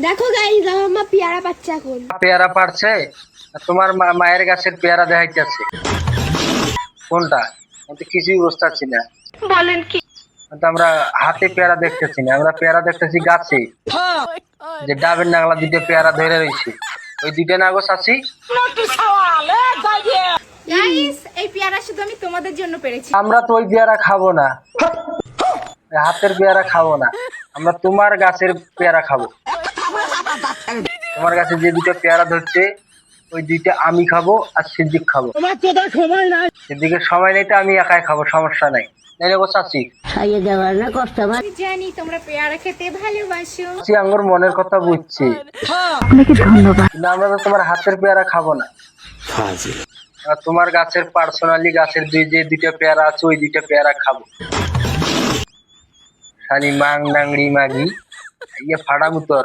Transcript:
দেখো গাইস আমার মা পেয়ারা পাচ্ছে এখন। পেয়ারা পারছে তোমার মায়ের গাছের পেয়ারা দেখাইতেছে কোনটা? আমি তো কিছুই বুঝতে পারছি না। বলেন কি? তো আমরা হাতে পেয়ারা দেখতেছি না, আমরা পেয়ারা দেখতেছি গাছে, যে ডাবের নাগলা দুটো পেয়ারা ধরে রয়েছে, ওই দুটো নাগো চাচি। গাইস এই পেয়ারা শুধু আমি তোমাদের জন্য পেরেছি। আমরা তো ওই পেয়ারা খাবো না, হাতের পেয়ারা খাবো না, আমরা তোমার গাছের পেয়ারা খাবো। তোমার গাছে যে দুটো পেয়ারা ধরছে ওই দুইটা আমি খাবো আর সিদ্দিক খাবো। সিদ্দিকের সময় নেই তো আমি একাই খাবো, সমস্যা নাই। নাইলে গো চাচি, আমি জানি তোমরা পেয়ারা খেতে ভালোবাসো। চাচি আঙ্গুর মনের কথা বুঝছি, আপনাকে ধন্যবাদ। কিন্তু আমরা তো তোমার হাতের পেয়ারা খাবো না। আর তোমার গাছের পার্সোনালি গাছের যে দুইটা পেয়ারা আছে ওই দুইটা পেয়ারা খাবো। খালি মাং নাংড়ি মাগি ইয়ে ফাড়ামু তোর।